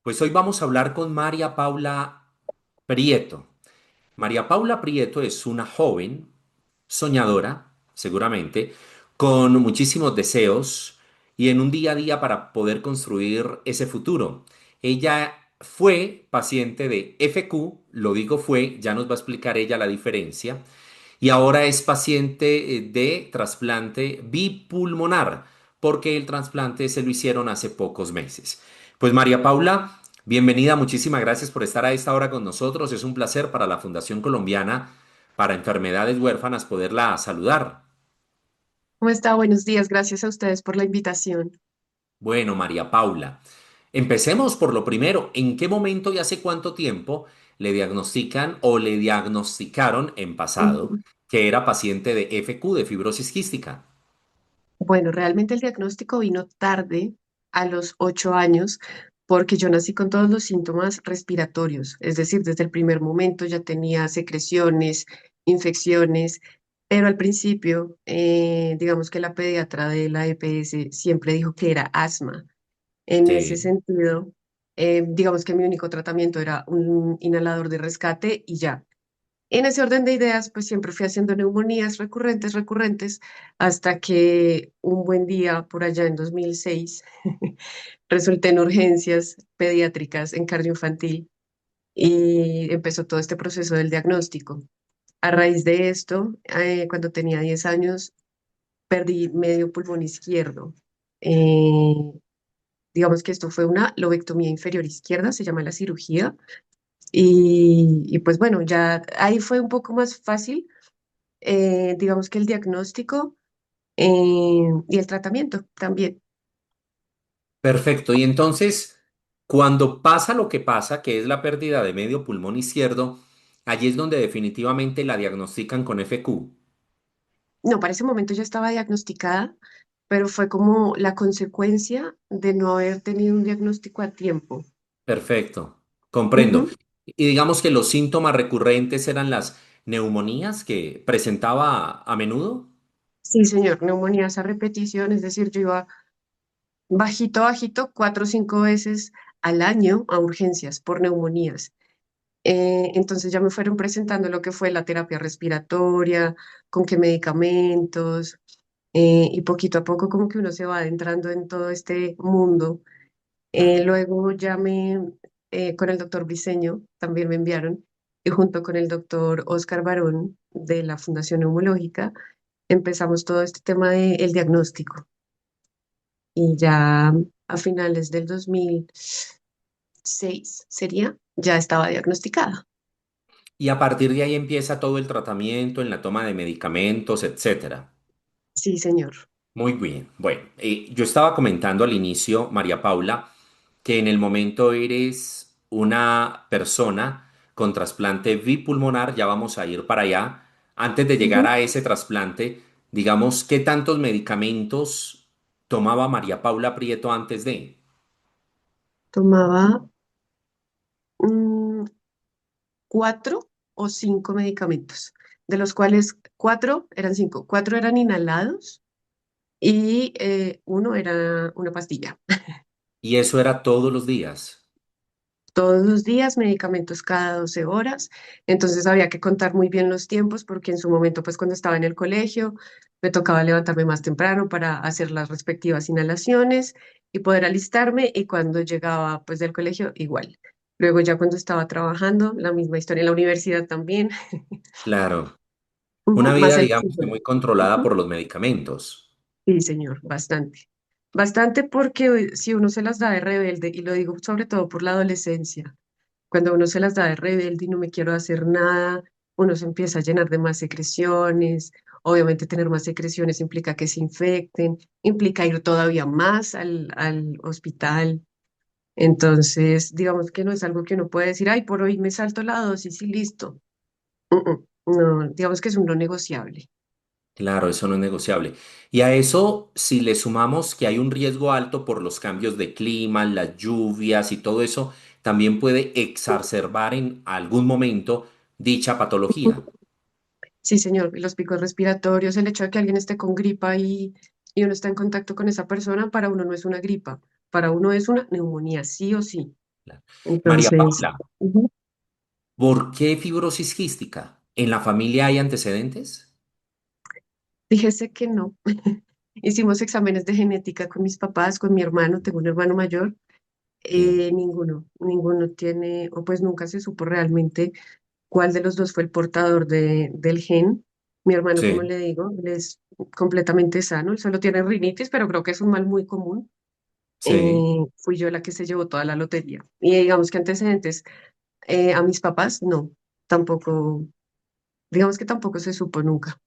Pues hoy vamos a hablar con María Paula Prieto. María Paula Prieto es una joven soñadora, seguramente, con muchísimos deseos y en un día a día para poder construir ese futuro. Ella fue paciente de FQ, lo digo fue, ya nos va a explicar ella la diferencia, y ahora es paciente de trasplante bipulmonar, porque el trasplante se lo hicieron hace pocos meses. Pues María Paula, bienvenida, muchísimas gracias por estar a esta hora con nosotros. Es un placer para la Fundación Colombiana para Enfermedades Huérfanas poderla saludar. ¿Cómo está? Buenos días. Gracias a ustedes por la invitación. Bueno, María Paula, empecemos por lo primero. ¿En qué momento y hace cuánto tiempo le diagnostican o le diagnosticaron en pasado Ujú. que era paciente de FQ, de fibrosis quística? Bueno, realmente el diagnóstico vino tarde, a los 8 años, porque yo nací con todos los síntomas respiratorios, es decir, desde el primer momento ya tenía secreciones, infecciones, pero al principio, digamos que la pediatra de la EPS siempre dijo que era asma. En ese Sí. sentido, digamos que mi único tratamiento era un inhalador de rescate y ya. En ese orden de ideas, pues siempre fui haciendo neumonías recurrentes, hasta que un buen día, por allá en 2006, resulté en urgencias pediátricas en cardioinfantil y empezó todo este proceso del diagnóstico. A raíz de esto, cuando tenía 10 años, perdí medio pulmón izquierdo. Eh, digamos que esto fue una lobectomía inferior izquierda, se llama la cirugía. Y pues bueno, ya ahí fue un poco más fácil, digamos que el diagnóstico y el tratamiento también. Perfecto. Y entonces, cuando pasa lo que pasa, que es la pérdida de medio pulmón izquierdo, allí es donde definitivamente la diagnostican con FQ. No, para ese momento ya estaba diagnosticada, pero fue como la consecuencia de no haber tenido un diagnóstico a tiempo. Perfecto. Comprendo. Ujú. Y digamos que los síntomas recurrentes eran las neumonías que presentaba a menudo. Sí, señor, neumonías a repetición, es decir, yo iba bajito, 4 o 5 veces al año a urgencias por neumonías. Entonces ya me fueron presentando lo que fue la terapia respiratoria, con qué medicamentos, y poquito a poco como que uno se va adentrando en todo este mundo. Claro. Luego ya con el doctor Briceño, también me enviaron, y junto con el doctor Oscar Barón de la Fundación Neumológica, empezamos todo este tema del diagnóstico. Y ya a finales del 2006 sería, ya estaba diagnosticada. Y a partir de ahí empieza todo el tratamiento en la toma de medicamentos, etcétera. Sí, señor. Muy bien. Bueno, yo estaba comentando al inicio, María Paula, que en el momento eres una persona con trasplante bipulmonar, ya vamos a ir para allá. Antes de llegar Ujú. a ese trasplante, digamos, ¿qué tantos medicamentos tomaba María Paula Prieto antes de? Tomaba mm, 4 o 5 medicamentos, de los cuales cuatro eran inhalados y uno era una pastilla. Y eso era todos los días. Todos los días, medicamentos cada 12 horas. Entonces había que contar muy bien los tiempos porque en su momento, pues cuando estaba en el colegio, me tocaba levantarme más temprano para hacer las respectivas inhalaciones y poder alistarme. Y cuando llegaba pues del colegio, igual. Luego ya cuando estaba trabajando, la misma historia en la universidad también. Claro. Una Ujú, más vida, el digamos, que oxígeno. muy controlada Ujú. por los medicamentos. Sí, señor, bastante. Bastante porque si uno se las da de rebelde, y lo digo sobre todo por la adolescencia, cuando uno se las da de rebelde y no me quiero hacer nada, uno se empieza a llenar de más secreciones. Obviamente tener más secreciones implica que se infecten, implica ir todavía más al hospital. Entonces, digamos que no es algo que uno puede decir, ay, por hoy me salto la dosis y listo. No, digamos que es un no negociable. Claro, eso no es negociable. Y a eso, si le sumamos que hay un riesgo alto por los cambios de clima, las lluvias y todo eso, también puede exacerbar en algún momento dicha patología. Sí, señor, y los picos respiratorios, el hecho de que alguien esté con gripa y uno está en contacto con esa persona, para uno no es una gripa, para uno es una neumonía, sí o sí. claro. María Entonces, Paula, ujú. ¿por qué fibrosis quística? ¿En la familia hay antecedentes? Fíjese que no. Hicimos exámenes de genética con mis papás, con mi hermano, tengo un hermano mayor. Sí, Ninguno tiene, o pues nunca se supo realmente cuál de los dos fue el portador del gen. Mi hermano, como sí, le digo, él es completamente sano, él solo tiene rinitis, pero creo que es un mal muy común. sí. Fui yo la que se llevó toda la lotería. Y digamos que antecedentes a mis papás, no, tampoco, digamos que tampoco se supo nunca.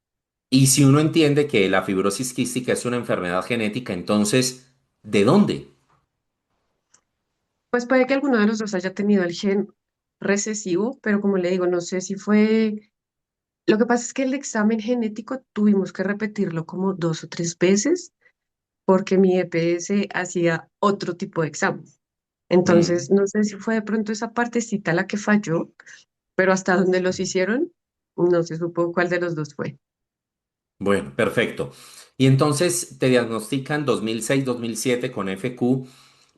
Y si uno entiende que la fibrosis quística es una enfermedad genética, entonces, ¿de dónde? Pues puede que alguno de los dos haya tenido el gen recesivo, pero como le digo, no sé si fue. Lo que pasa es que el examen genético tuvimos que repetirlo como 2 o 3 veces porque mi EPS hacía otro tipo de examen. Entonces, Mm, no sé si fue de pronto esa partecita la que falló, pero hasta donde los hicieron, no se supo cuál de los dos fue. bueno, perfecto. Y entonces te diagnostican 2006-2007 con FQ, Ujú.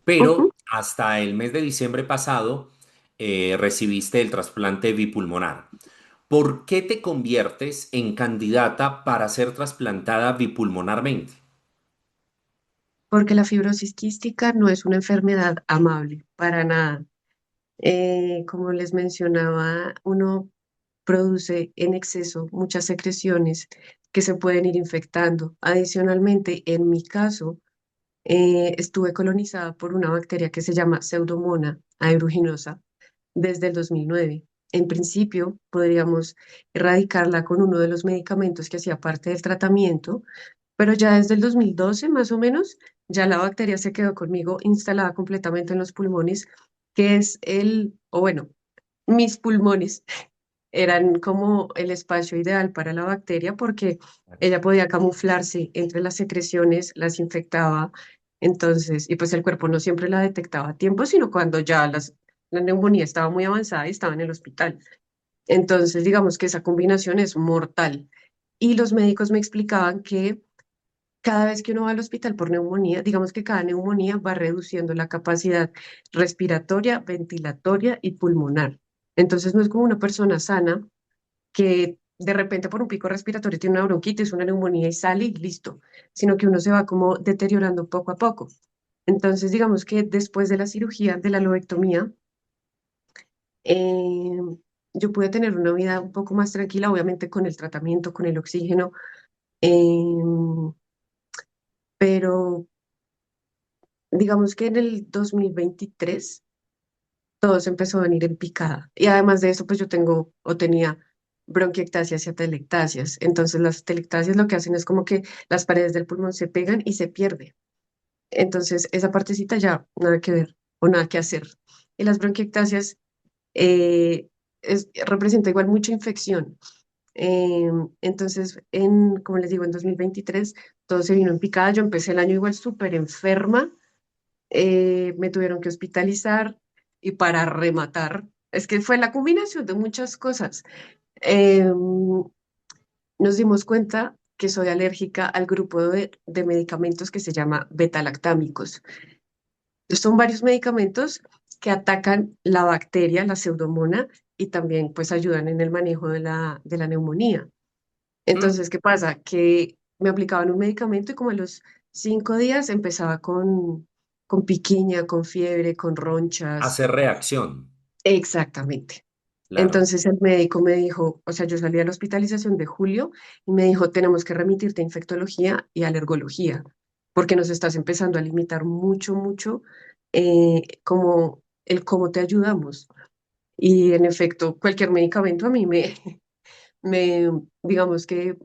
pero hasta el mes de diciembre pasado recibiste el trasplante bipulmonar. ¿Por qué te conviertes en candidata para ser trasplantada bipulmonarmente? Porque la fibrosis quística no es una enfermedad amable, para nada. Como les mencionaba, uno produce en exceso muchas secreciones que se pueden ir infectando. Adicionalmente, en mi caso, estuve colonizada por una bacteria que se llama Pseudomonas aeruginosa desde el 2009. En principio, podríamos erradicarla con uno de los medicamentos que hacía parte del tratamiento, pero ya desde el 2012, más o menos, ya la bacteria se quedó conmigo instalada completamente en los pulmones, que es o bueno, mis pulmones eran como el espacio ideal para la bacteria porque ella podía camuflarse entre las secreciones, las infectaba, entonces, y pues el cuerpo no siempre la detectaba a tiempo, sino cuando ya la neumonía estaba muy avanzada y estaba en el hospital. Entonces, digamos que esa combinación es mortal. Y los médicos me explicaban que cada vez que uno va al hospital por neumonía, digamos que cada neumonía va reduciendo la capacidad respiratoria, ventilatoria y pulmonar. Entonces, no es como una persona sana que de repente por un pico respiratorio tiene una bronquitis, una neumonía y sale y listo, sino que uno se va como deteriorando poco a poco. Entonces, digamos que después de la cirugía, de la lobectomía, eh, yo pude tener una vida un poco más tranquila, obviamente con el tratamiento, con el oxígeno, eh, pero digamos que en el 2023 todo se empezó a venir en picada. Y además de eso, pues yo tengo o tenía bronquiectasias y atelectasias. Entonces las atelectasias lo que hacen es como que las paredes del pulmón se pegan y se pierde. Entonces esa partecita ya nada que ver o nada que hacer. Y las bronquiectasias representa igual mucha infección. Entonces, como les digo, en 2023 todo se vino en picada. Yo empecé el año igual súper enferma, me tuvieron que hospitalizar y para rematar, es que fue la combinación de muchas cosas. Eh, Nos dimos cuenta que soy alérgica al grupo de medicamentos que se llama betalactámicos. Son varios medicamentos que atacan la bacteria, la pseudomona, y también pues ayudan en el manejo de la neumonía. Mm, Entonces, ¿qué pasa? Que me aplicaban un medicamento y como a los 5 días empezaba con piquiña, con fiebre, con ronchas. hacer reacción, Exactamente. claro. Entonces el médico me dijo, o sea, yo salí de la hospitalización de julio y me dijo, tenemos que remitirte a infectología y alergología, porque nos estás empezando a limitar mucho, mucho como el cómo te ayudamos. Y en efecto, cualquier medicamento a mí me, digamos que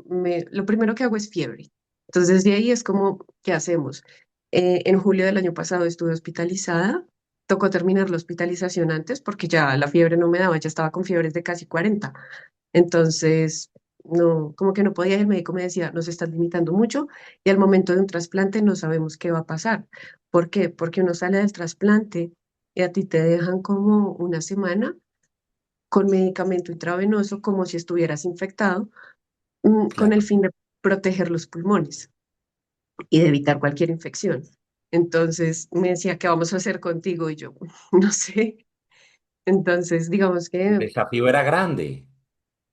lo primero que hago es fiebre. Entonces, de ahí es como, ¿qué hacemos? En julio del año pasado estuve hospitalizada, tocó terminar la hospitalización antes porque ya la fiebre no me daba, ya estaba con fiebres de casi 40. Entonces, no, como que no podía, y el médico me decía, nos estás limitando mucho y al momento de un trasplante no sabemos qué va a pasar. ¿Por qué? Porque uno sale del trasplante y a ti te dejan como una semana con medicamento intravenoso como si estuvieras infectado, con el Claro. fin de proteger los pulmones y de evitar cualquier infección. Entonces me decía, ¿qué vamos a hacer contigo? Y yo, no sé. Entonces, digamos El que desafío era grande.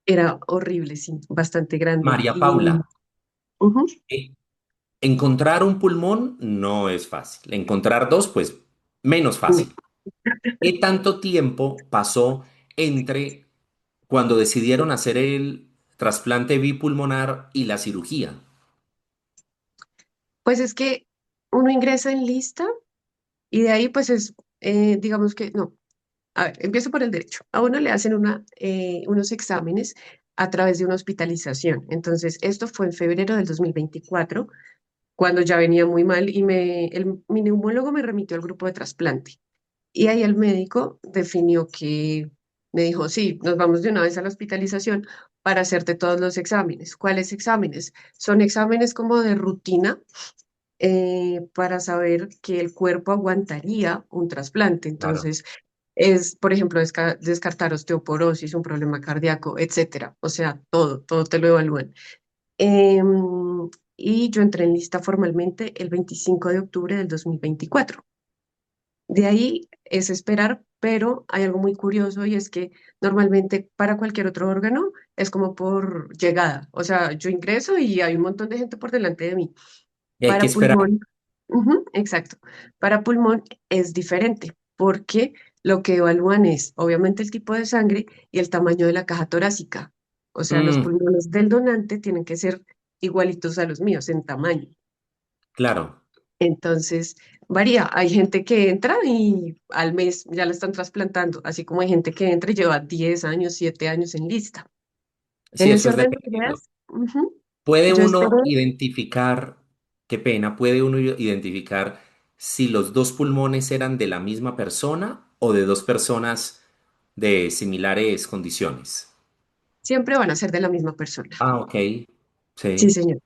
era horrible, sí, bastante grande. María Y Paula, ujú, eh, encontrar un pulmón no es fácil. Encontrar dos, pues menos no. fácil. ¿Qué tanto tiempo pasó entre cuando decidieron hacer el trasplante bipulmonar y la cirugía? Pues es que uno ingresa en lista y de ahí pues es, digamos que, no, a ver, empiezo por el derecho. A uno le hacen unos exámenes a través de una hospitalización. Entonces, esto fue en febrero del 2024 cuando ya venía muy mal y mi neumólogo me remitió al grupo de trasplante. Y ahí el médico definió que, me dijo, sí, nos vamos de una vez a la hospitalización para hacerte todos los exámenes. ¿Cuáles exámenes? Son exámenes como de rutina para saber que el cuerpo aguantaría un trasplante. Claro. Entonces, por ejemplo, descartar osteoporosis, un problema cardíaco, etcétera. O sea, todo te lo evalúan. Em, y yo entré en lista formalmente el 25 de octubre del 2024. De ahí es esperar, pero hay algo muy curioso y es que normalmente para cualquier otro órgano es como por llegada. O sea, yo ingreso y hay un montón de gente por delante de mí. Y hay que Para esperar. pulmón, ujú, exacto. Para pulmón es diferente porque lo que evalúan es obviamente el tipo de sangre y el tamaño de la caja torácica. O sea, los Mm, pulmones del donante tienen que ser igualitos a los míos en tamaño. claro. Entonces, varía. Hay gente que entra y al mes ya la están trasplantando, así como hay gente que entra y lleva 10 años, 7 años en lista. Sí, En ese eso es orden de dependiendo. ideas, ujú, ¿Puede yo esperé. uno identificar, qué pena, puede uno identificar si los dos pulmones eran de la misma persona o de dos personas de similares condiciones? Siempre van a ser de la misma persona. Ah, ok. Sí, Sí, señor.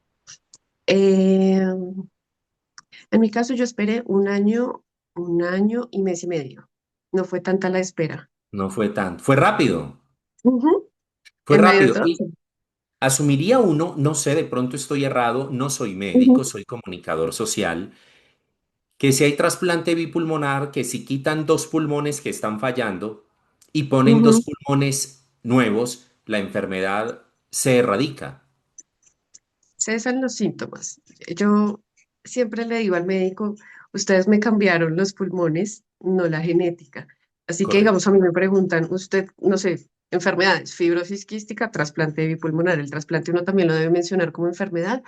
En mi caso, yo esperé un año y mes y medio. No fue tanta la espera. no fue tan. Fue rápido. Ujú. Fue En medio de rápido. todo, Y sí. asumiría uno, no sé, de pronto estoy errado, no soy médico, Ujú, soy comunicador social, que si hay trasplante bipulmonar, que si quitan dos pulmones que están fallando y ponen dos ujú. pulmones nuevos, la enfermedad se erradica. Cesan los síntomas. Yo siempre le digo al médico, ustedes me cambiaron los pulmones, no la genética. Así que, Correcto. digamos, a mí me preguntan, usted, no sé, enfermedades, fibrosis quística, trasplante bipulmonar. El trasplante uno también lo debe mencionar como enfermedad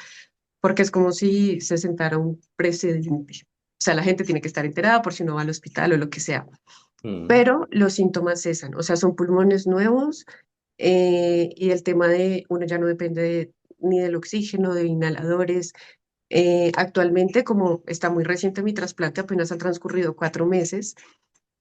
porque es como si se sentara un precedente. O sea, la gente tiene que estar enterada por si no va al hospital o lo que sea. Mm. Pero los síntomas cesan, o sea, son pulmones nuevos y el tema de uno ya no depende ni del oxígeno, de inhaladores. Actualmente, como está muy reciente mi trasplante, apenas han transcurrido 4 meses,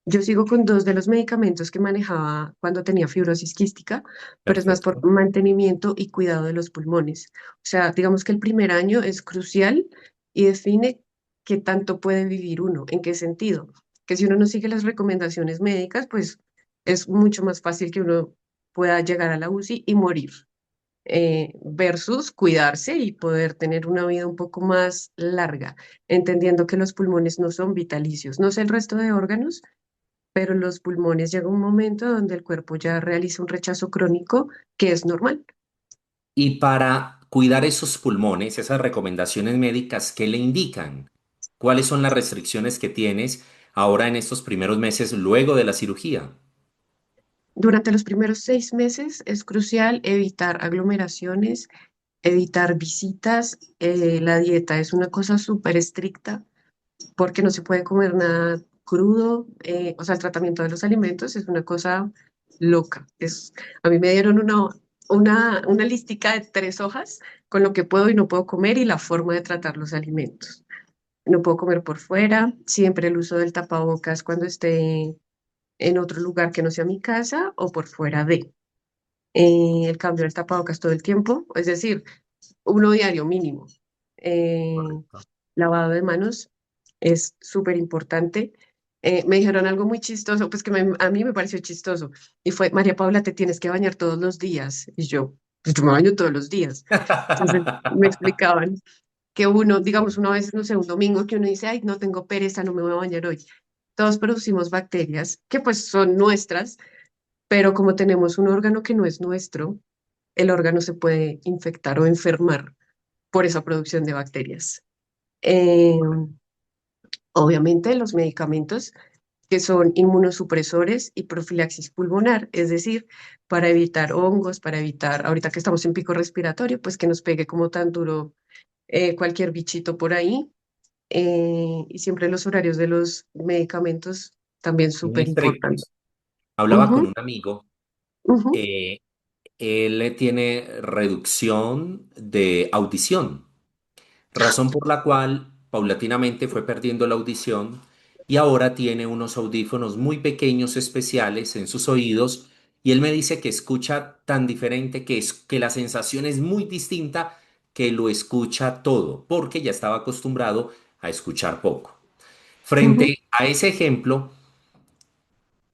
yo sigo con dos de los medicamentos que manejaba cuando tenía fibrosis quística, pero es más por Perfecto. mantenimiento y cuidado de los pulmones. O sea, digamos que el primer año es crucial y define qué tanto puede vivir uno, en qué sentido. Que si uno no sigue las recomendaciones médicas, pues es mucho más fácil que uno pueda llegar a la UCI y morir, versus cuidarse y poder tener una vida un poco más larga, entendiendo que los pulmones no son vitalicios. No sé el resto de órganos, pero los pulmones llega un momento donde el cuerpo ya realiza un rechazo crónico que es normal. Y para cuidar esos pulmones, esas recomendaciones médicas, ¿qué le indican? ¿Cuáles son las restricciones que tienes ahora en estos primeros meses luego de la cirugía? Durante los primeros 6 meses es crucial evitar aglomeraciones, evitar visitas. La dieta es una cosa súper estricta porque no se puede comer nada crudo. O sea, el tratamiento de los alimentos es una cosa loca. A mí me dieron una listica de 3 hojas con lo que puedo y no puedo comer y la forma de tratar los alimentos. No puedo comer por fuera, siempre el uso del tapabocas cuando esté en otro lugar que no sea mi casa o por fuera de. El cambio del tapabocas todo el tiempo, es decir, uno diario mínimo. Eh, Correcto. Lavado de manos es súper importante. Me dijeron algo muy chistoso, pues que a mí me pareció chistoso, y fue, María Paula, te tienes que bañar todos los días. Y yo, pues yo me baño todos los días. Entonces me explicaban. que uno, digamos, una vez, no sé, un domingo que uno dice, ay, no tengo pereza, no me voy a bañar hoy. Todos producimos bacterias que pues son nuestras, pero como tenemos un órgano que no es nuestro, el órgano se puede infectar o enfermar por esa producción de bacterias. Eh, Obviamente los medicamentos que son inmunosupresores y profilaxis pulmonar, es decir, para evitar hongos, para evitar, ahorita que estamos en pico respiratorio, pues que nos pegue como tan duro cualquier bichito por ahí. Y siempre los horarios de los medicamentos también Muy súper importantes. estrictos. Hablaba con Ujú, un amigo, ujú, eh, él tiene reducción de audición, razón por la cual paulatinamente fue perdiendo la audición y ahora tiene unos audífonos muy pequeños especiales en sus oídos y él me dice que escucha tan diferente que la sensación es muy distinta, que lo escucha todo, porque ya estaba acostumbrado a escuchar poco. ujú. Frente a ese ejemplo,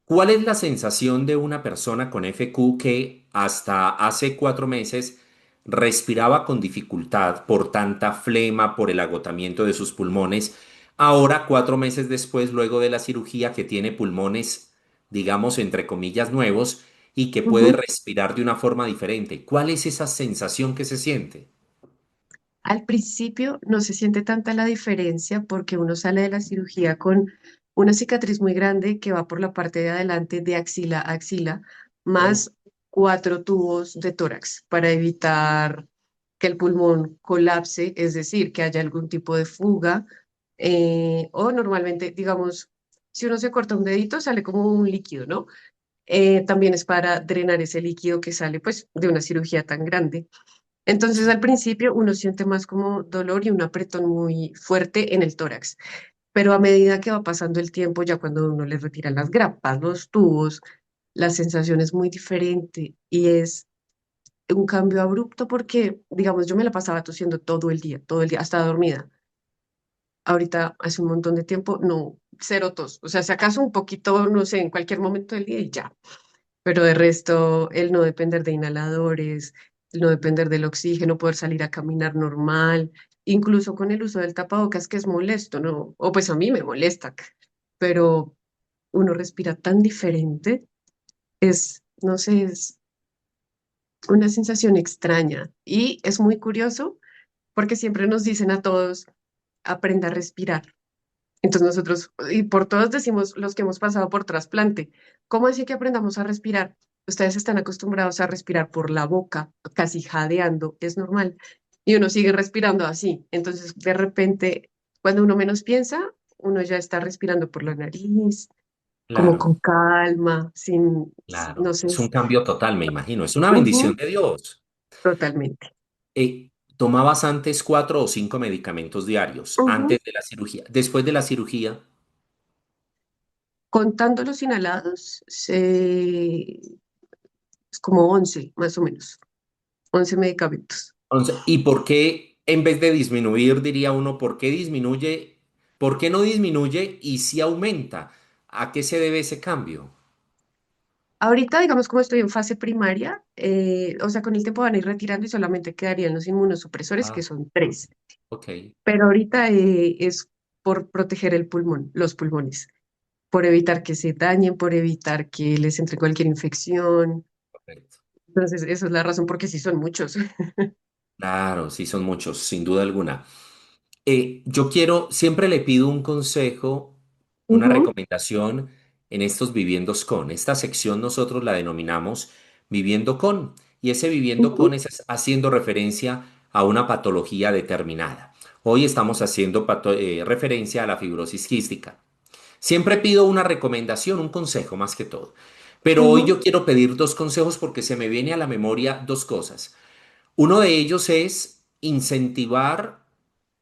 ¿cuál es la sensación de una persona con FQ que hasta hace 4 meses respiraba con dificultad por tanta flema, por el agotamiento de sus pulmones? Ahora, 4 meses después, luego de la cirugía, que tiene pulmones, digamos, entre comillas, nuevos y que puede Ujú. respirar de una forma diferente. ¿Cuál es esa sensación que se siente? Al principio no se siente tanta la diferencia porque uno sale de la cirugía con una cicatriz muy grande que va por la parte de adelante de axila a axila, Oh, más 4 tubos de tórax para evitar que el pulmón colapse, es decir, que haya algún tipo de fuga, o normalmente, digamos, si uno se corta un dedito sale como un líquido, ¿no? También es para drenar ese líquido que sale pues de una cirugía tan grande. Entonces, sí, al principio uno siente más como dolor y un apretón muy fuerte en el tórax, pero a medida que va pasando el tiempo, ya cuando uno le retiran las grapas, los tubos, la sensación es muy diferente y es un cambio abrupto porque, digamos, yo me la pasaba tosiendo todo el día, hasta dormida. Ahorita, hace un montón de tiempo, no, cero tos. O sea, si acaso un poquito, no sé, en cualquier momento del día y ya. Pero de resto, el no depender de inhaladores, el no depender del oxígeno, poder salir a caminar normal, incluso con el uso del tapabocas, que es molesto, ¿no? O pues a mí me molesta, pero uno respira tan diferente, es, no sé, es una sensación extraña y es muy curioso porque siempre nos dicen a todos, aprenda a respirar. Entonces nosotros, y por todos decimos los que hemos pasado por trasplante, ¿cómo así que aprendamos a respirar? Ustedes están acostumbrados a respirar por la boca, casi jadeando, es normal. Y uno sigue respirando así. Entonces, de repente, cuando uno menos piensa, uno ya está respirando por la nariz, como claro, con calma, sin, no claro. sé, Es un cambio total, me imagino. Es una bendición ujú, de Dios. totalmente. ¿Tomabas antes 4 o 5 medicamentos diarios Ujú. antes de la cirugía? Después de la cirugía, Contando los inhalados, es como 11 más o menos, 11 medicamentos. ¿y por qué en vez de disminuir, diría uno, por qué disminuye, por qué no disminuye y si aumenta? ¿A qué se debe ese cambio? Ahorita, digamos, como estoy en fase primaria, o sea, con el tiempo van a ir retirando y solamente quedarían los inmunosupresores, que Ah, son 3. ok, Pero ahorita es por proteger el pulmón, los pulmones, por evitar que se dañen, por evitar que les entre cualquier infección. correcto. Entonces, esa es la razón, porque sí son muchos. Claro, sí, son muchos, sin duda alguna. Yo siempre le pido un consejo, una Ujú, recomendación en estos viviendos con. Esta sección nosotros la denominamos viviendo con, y ese viviendo ujú, con es haciendo referencia a una patología determinada. Hoy estamos haciendo referencia a la fibrosis quística. Siempre pido una recomendación, un consejo más que todo. Pero hoy ujú, yo quiero pedir dos consejos porque se me viene a la memoria dos cosas. Uno de ellos es incentivar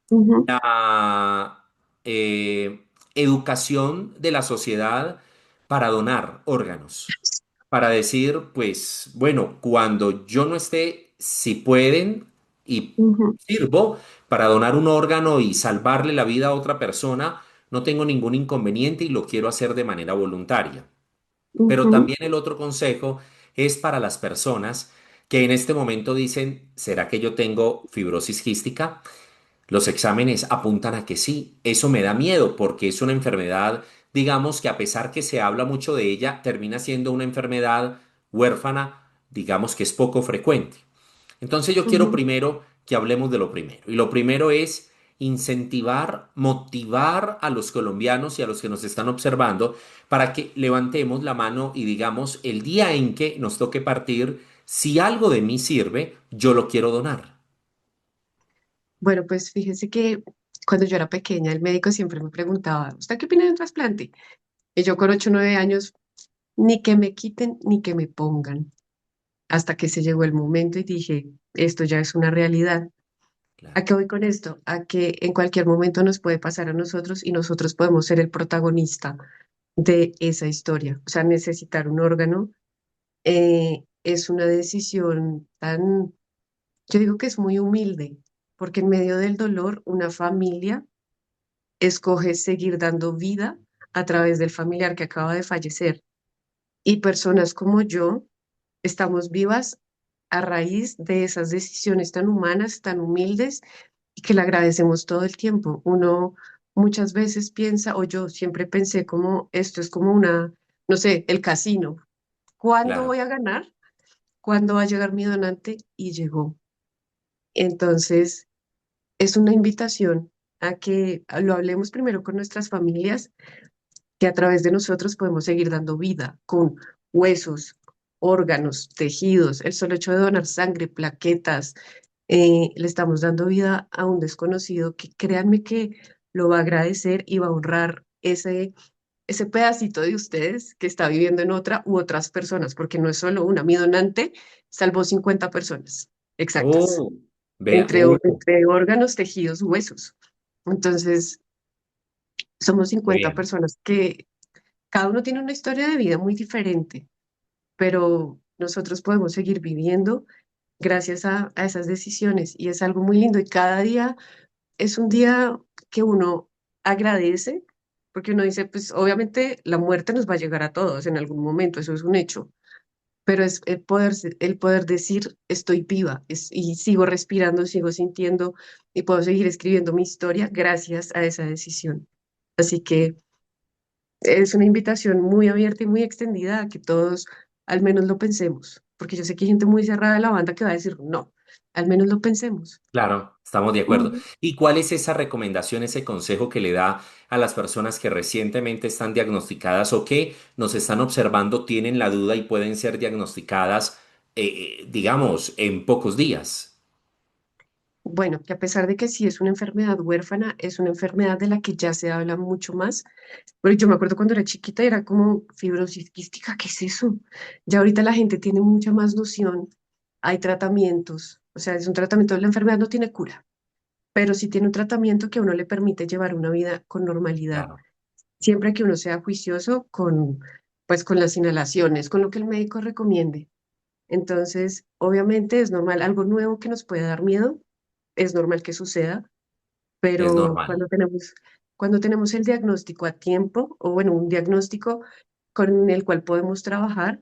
ujú, la educación de la sociedad para donar órganos, para decir, pues, bueno, cuando yo no esté, si pueden y ujú, sirvo para donar un órgano y salvarle la vida a otra persona, no tengo ningún inconveniente y lo quiero hacer de manera voluntaria. Pero ujú, también el otro consejo es para las personas que en este momento dicen, ¿será que yo tengo fibrosis quística? Los exámenes apuntan a que sí. Eso me da miedo porque es una enfermedad, digamos que a pesar que se habla mucho de ella, termina siendo una enfermedad huérfana, digamos que es poco frecuente. Entonces yo quiero Ujú. primero que hablemos de lo primero. Y lo primero es incentivar, motivar a los colombianos y a los que nos están observando para que levantemos la mano y digamos, el día en que nos toque partir, si algo de mí sirve, yo lo quiero donar. Bueno, pues fíjese que cuando yo era pequeña, el médico siempre me preguntaba, ¿usted qué opina de un trasplante? Y yo con 8 o 9 años, ni que me quiten ni que me pongan, hasta que se llegó el momento y dije, esto ya es una realidad. ¿A Claro, qué voy con esto? A que en cualquier momento nos puede pasar a nosotros y nosotros podemos ser el protagonista de esa historia. O sea, necesitar un órgano es una decisión tan, yo digo que es muy humilde, porque en medio del dolor, una familia escoge seguir dando vida a través del familiar que acaba de fallecer. Y personas como yo estamos vivas a raíz de esas decisiones tan humanas, tan humildes y que le agradecemos todo el tiempo. Uno muchas veces piensa, o yo siempre pensé como esto es como una, no sé, el casino. ¿Cuándo claro. voy a ganar? ¿Cuándo va a llegar mi donante? Y llegó. Entonces, es una invitación a que lo hablemos primero con nuestras familias, que a través de nosotros podemos seguir dando vida con huesos, órganos, tejidos, el solo hecho de donar sangre, plaquetas, le estamos dando vida a un desconocido que créanme que lo va a agradecer y va a honrar ese pedacito de ustedes que está viviendo en otra u otras personas, porque no es solo una. Mi donante salvó 50 personas exactas, Oh, vea, entre órganos, tejidos, huesos. Entonces, somos qué 50 bien. personas que cada uno tiene una historia de vida muy diferente, pero nosotros podemos seguir viviendo gracias a esas decisiones y es algo muy lindo y cada día es un día que uno agradece porque uno dice, pues obviamente la muerte nos va a llegar a todos en algún momento, eso es un hecho, pero es el poder decir estoy viva y sigo respirando, sigo sintiendo y puedo seguir escribiendo mi historia gracias a esa decisión. Así que es una invitación muy abierta y muy extendida a que todos al menos lo pensemos, porque yo sé que hay gente muy cerrada de la banda que va a decir, no, al menos lo pensemos. Claro, estamos de acuerdo. Ujú. ¿Y cuál es esa recomendación, ese consejo que le da a las personas que recientemente están diagnosticadas o que nos están observando, tienen la duda y pueden ser diagnosticadas, digamos, en pocos días? Bueno, que a pesar de que sí es una enfermedad huérfana, es una enfermedad de la que ya se habla mucho más. Pero yo me acuerdo cuando era chiquita, era como fibrosis quística, ¿qué es eso? Ya ahorita la gente tiene mucha más noción, hay tratamientos, o sea, es un tratamiento, la enfermedad no tiene cura, pero sí tiene un tratamiento que a uno le permite llevar una vida con normalidad Claro, siempre que uno sea juicioso con, pues, con las inhalaciones, con lo que el médico recomiende. Entonces, obviamente es normal, algo nuevo que nos puede dar miedo, es normal que suceda, es pero normal. cuando tenemos el diagnóstico a tiempo, o bueno, un diagnóstico con el cual podemos trabajar,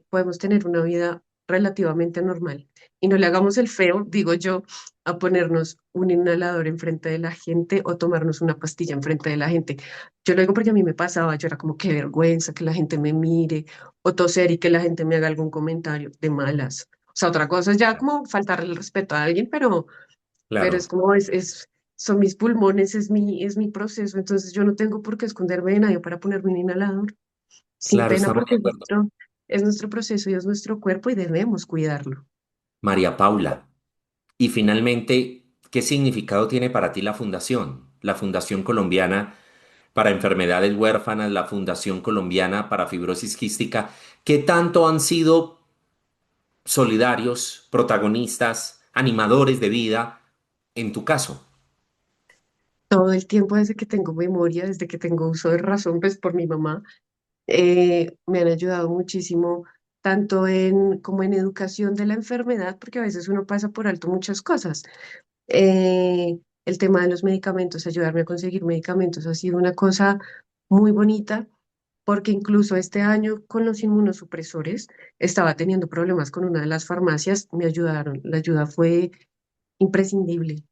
podemos tener una vida relativamente normal. Y no le hagamos el feo, digo yo, a ponernos un inhalador enfrente de la gente o tomarnos una pastilla enfrente de la gente. Yo lo digo porque a mí me pasaba, yo era como qué vergüenza que la gente me mire o toser y que la gente me haga algún comentario de malas. O sea, otra cosa es ya como faltarle el respeto a alguien, pero es Claro, como son mis pulmones, es mi proceso, entonces yo no tengo por qué esconderme de nadie para ponerme un inhalador sin claro, pena estamos de porque acuerdo. es nuestro proceso y es nuestro cuerpo y debemos cuidarlo. María Paula, y finalmente, ¿qué significado tiene para ti la fundación? La Fundación Colombiana para Enfermedades Huérfanas, la Fundación Colombiana para Fibrosis Quística. ¿Qué tanto han sido solidarios, protagonistas, animadores de vida en tu caso? Todo el tiempo desde que tengo memoria, desde que tengo uso de razón, pues por mi mamá, me han ayudado muchísimo, tanto como en educación de la enfermedad, porque a veces uno pasa por alto muchas cosas. El tema de los medicamentos, ayudarme a conseguir medicamentos, ha sido una cosa muy bonita, porque incluso este año con los inmunosupresores estaba teniendo problemas con una de las farmacias, me ayudaron, la ayuda fue imprescindible.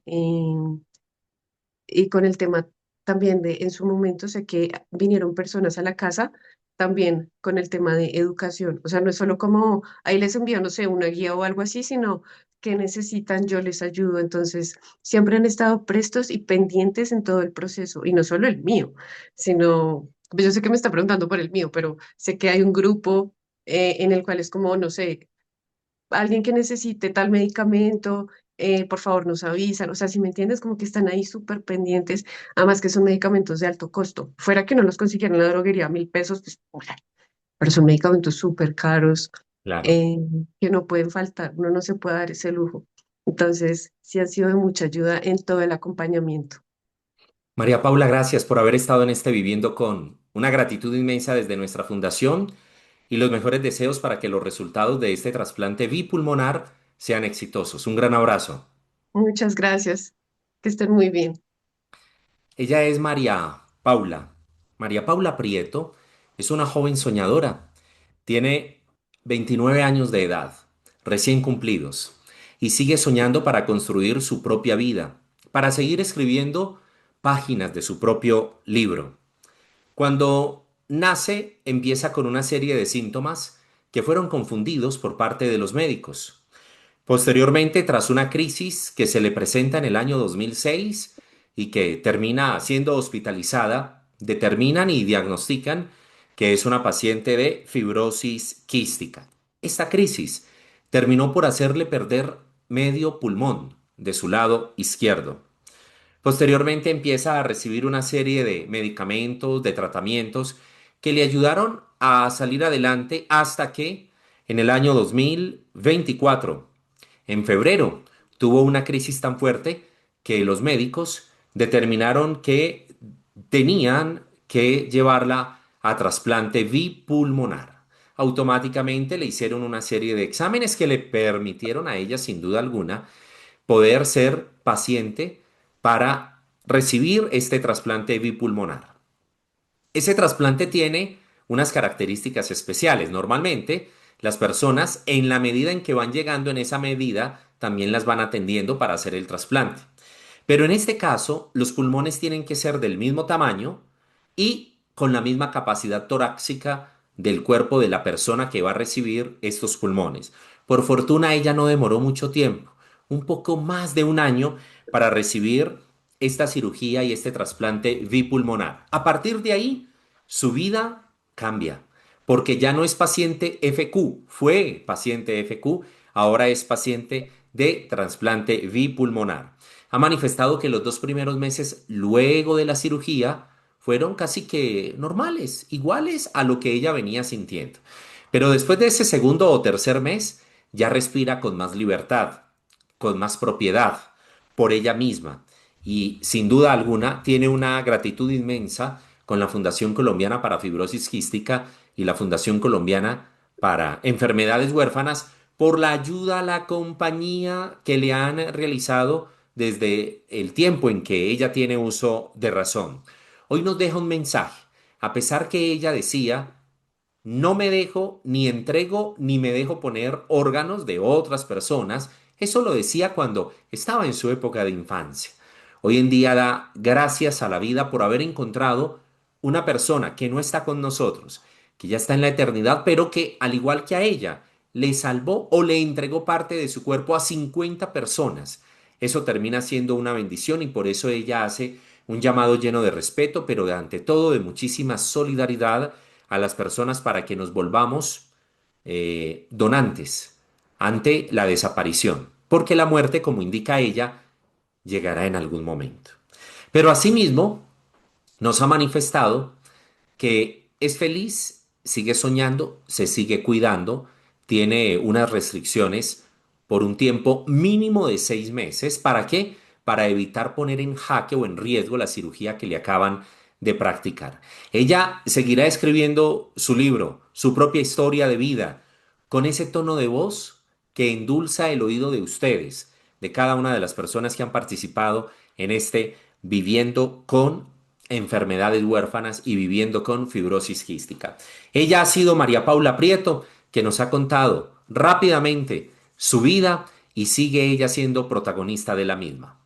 Y con el tema también de, en su momento sé que vinieron personas a la casa también con el tema de educación. O sea, no es solo como ahí les envío, no sé, una guía o algo así, sino que necesitan, yo les ayudo. Entonces, siempre han estado prestos y pendientes en todo el proceso. Y no solo el mío, sino, pues yo sé que me está preguntando por el mío, pero sé que hay un grupo en el cual es como, no sé, alguien que necesite tal medicamento, por favor nos avisan. O sea, si me entiendes, como que están ahí súper pendientes, además que son medicamentos de alto costo. Fuera que no los consiguieran en la droguería a 1.000 pesos, pues, órale, pero son medicamentos súper caros Claro. eh, que no pueden faltar, uno no se puede dar ese lujo. Entonces, sí han sido de mucha ayuda en todo el acompañamiento. María Paula, gracias por haber estado en este Viviendo con una gratitud inmensa desde nuestra fundación y los mejores deseos para que los resultados de este trasplante bipulmonar sean exitosos. Un gran abrazo. Muchas gracias, que estén muy bien. Ella es María Paula. María Paula Prieto es una joven soñadora. Tiene 29 años de edad, recién cumplidos, y sigue soñando para construir su propia vida, para seguir escribiendo páginas de su propio libro. Cuando nace, empieza con una serie de síntomas que fueron confundidos por parte de los médicos. Posteriormente, tras una crisis que se le presenta en el año 2006 y que termina siendo hospitalizada, determinan y diagnostican que es una paciente de fibrosis quística. Esta crisis terminó por hacerle perder medio pulmón de su lado izquierdo. Posteriormente empieza a recibir una serie de medicamentos, de tratamientos que le ayudaron a salir adelante hasta que en el año 2024, en febrero, tuvo una crisis tan fuerte que los médicos determinaron que tenían que llevarla a trasplante bipulmonar. Automáticamente le hicieron una serie de exámenes que le permitieron a ella, sin duda alguna, poder ser paciente para recibir este trasplante bipulmonar. Ese trasplante tiene unas características especiales. Normalmente, las personas, en la medida en que van llegando en esa medida, también las van atendiendo para hacer el trasplante. Pero en este caso, los pulmones tienen que ser del mismo tamaño y con la misma capacidad torácica del cuerpo de la persona que va a recibir estos pulmones. Por fortuna, ella no demoró mucho tiempo, un poco más de un año, para recibir esta cirugía y este trasplante bipulmonar. A partir de ahí, su vida cambia, porque ya no es paciente FQ, fue paciente FQ, ahora es paciente de trasplante bipulmonar. Ha manifestado que los 2 primeros meses luego de la cirugía fueron casi que normales, iguales a lo que ella venía sintiendo. Pero después de ese segundo o tercer mes, ya respira con más libertad, con más propiedad por ella misma. Y sin duda alguna tiene una gratitud inmensa con la Fundación Colombiana para Fibrosis Quística y la Fundación Colombiana para Enfermedades Huérfanas por la ayuda, la compañía que le han realizado desde el tiempo en que ella tiene uso de razón. Hoy nos deja un mensaje, a pesar que ella decía, no me dejo ni entrego ni me dejo poner órganos de otras personas. Eso lo decía cuando estaba en su época de infancia. Hoy en día da gracias a la vida por haber encontrado una persona que no está con nosotros, que ya está en la eternidad, pero que, al igual que a ella, le salvó o le entregó parte de su cuerpo a 50 personas. Eso termina siendo una bendición y por eso ella hace un llamado lleno de respeto, pero ante todo de muchísima solidaridad a las personas para que nos volvamos donantes ante la desaparición, porque la muerte, como indica ella, llegará en algún momento. Pero asimismo nos ha manifestado que es feliz, sigue soñando, se sigue cuidando, tiene unas restricciones por un tiempo mínimo de 6 meses. ¿Para qué? Para evitar poner en jaque o en riesgo la cirugía que le acaban de practicar. Ella seguirá escribiendo su libro, su propia historia de vida, con ese tono de voz que endulza el oído de ustedes, de cada una de las personas que han participado en este Viviendo con enfermedades huérfanas y viviendo con fibrosis quística. Ella ha sido María Paula Prieto, que nos ha contado rápidamente su vida y sigue ella siendo protagonista de la misma.